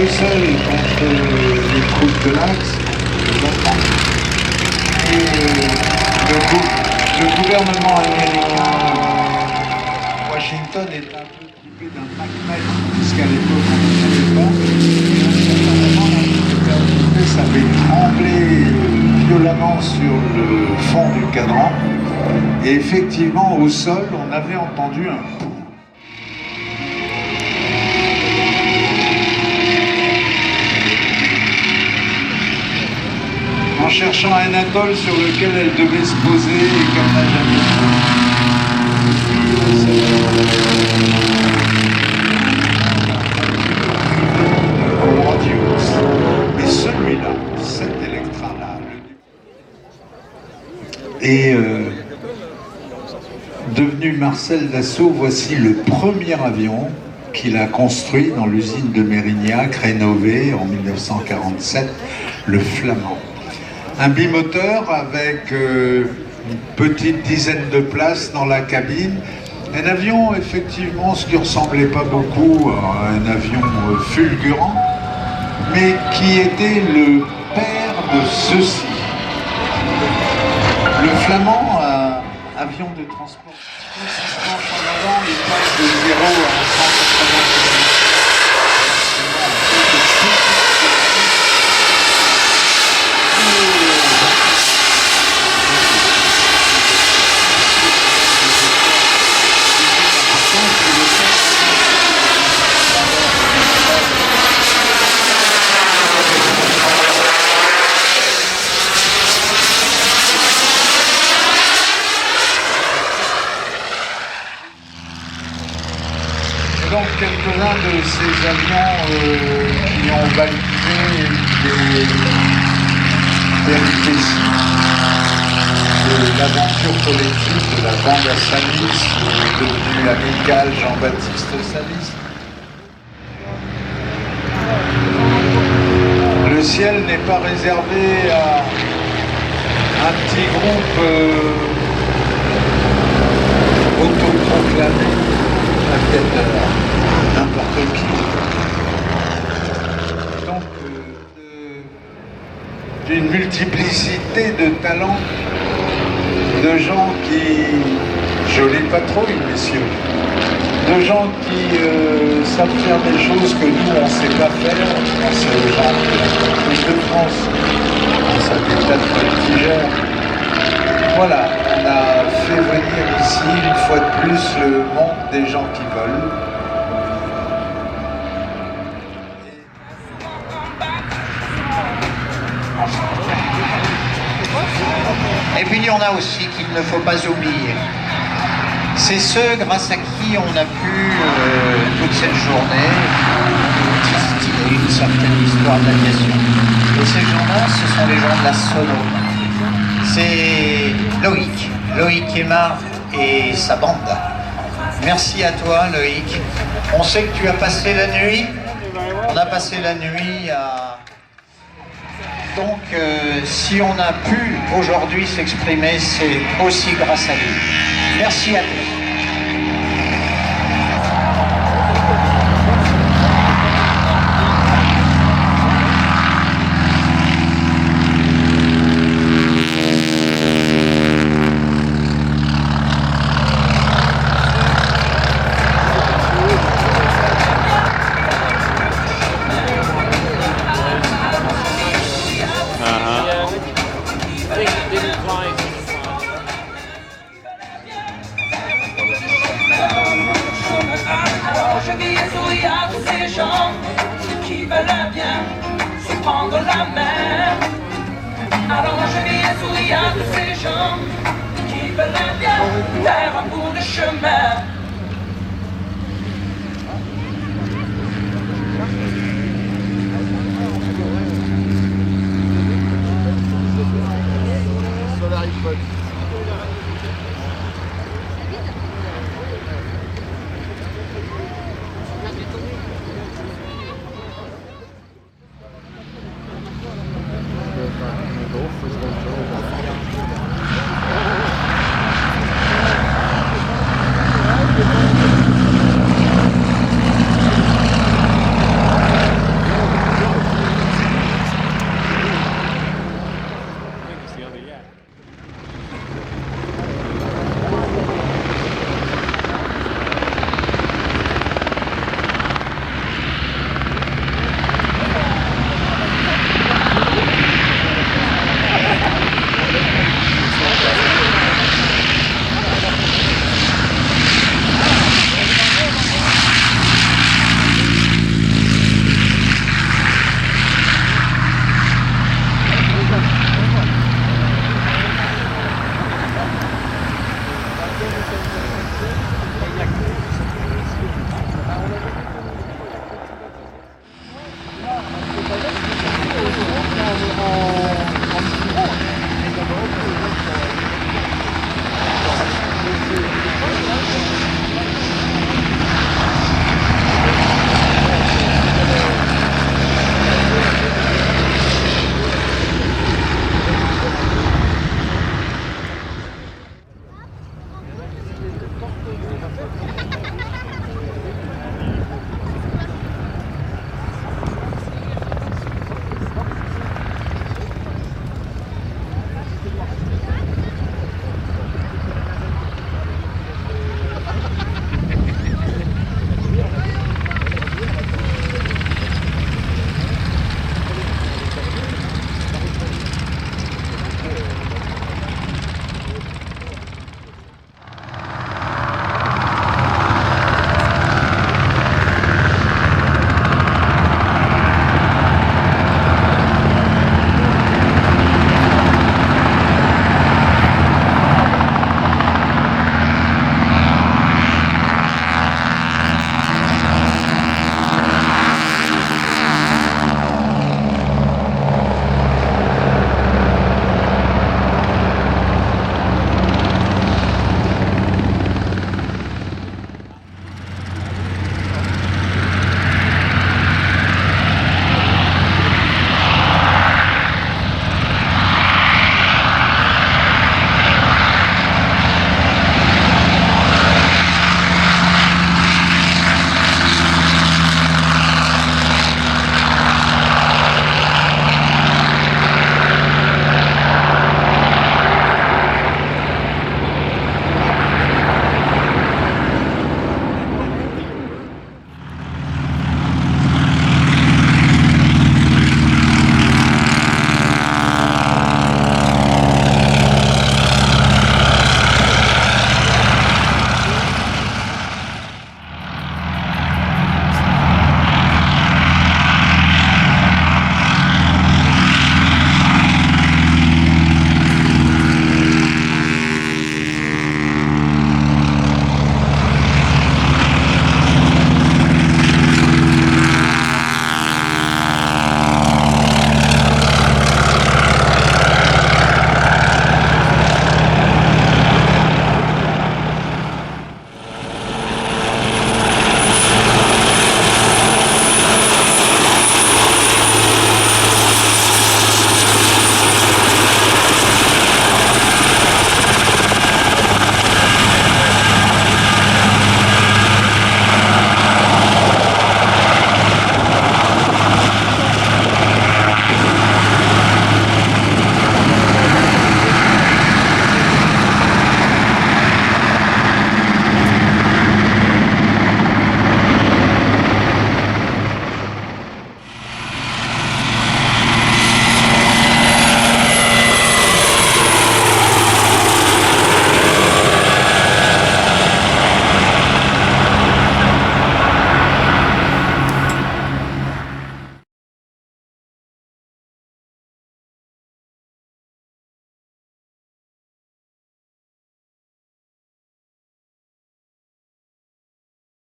peu seul contre les troupes de l'Axe. Le gouvernement américain, Washington, est un peu équipé d'un Mac-Mac, puisqu'à l'époque on ne savait pas. Et à un certain moment, ça avait tremblé violemment sur le fond du cadran. Et effectivement, au sol, on avait entendu un pouls. En cherchant un atoll sur lequel elle devait se poser et qu'elle n'a jamais grandiose. Mais celui-là, cet Electra-là, est devenu Marcel Dassault. Voici le premier avion qu'il a construit dans l'usine de Mérignac, rénové en 1947, le Flamand. Un bimoteur avec une petite dizaine de places dans la cabine. Un avion, effectivement, ce qui ne ressemblait pas beaucoup à un avion fulgurant, mais qui était le père de ceci. Le Flamand, avion de transport, consistant en avant, il passe de 0 à 180 km. Donc quelques-uns de ces avions qui ont validé les péripéties de l'aventure collective de la bande à Salis, devenue amicale Jean-Baptiste Salis. Le ciel n'est pas réservé à un petit groupe autoproclamé, peut-être n'importe qui. Donc, d'une multiplicité de talents, de gens qui, jolie patrouille, messieurs, de gens qui savent faire des choses que nous, on ne sait pas faire. Je pense aux gens de France, ça des tas de voltigeurs. Voilà, on a fait venir ici, une fois de plus, le monde des gens qui veulent. Et puis il y en a aussi qu'il ne faut pas oublier. C'est ceux grâce à qui on a pu, toute cette journée, distiller une certaine histoire de l'aviation. Et ces gens-là, ce sont les gens de la Sono. C'est Loïc Aymar et sa bande. Merci à toi, Loïc. On sait que tu as passé la nuit. On a passé la nuit à... Donc, si on a pu aujourd'hui s'exprimer, c'est aussi grâce à lui. Merci à tous. Qui veulent bien se prendre la main. Alors je viens sourire à tous ces gens qui veulent bien faire un bout de chemin.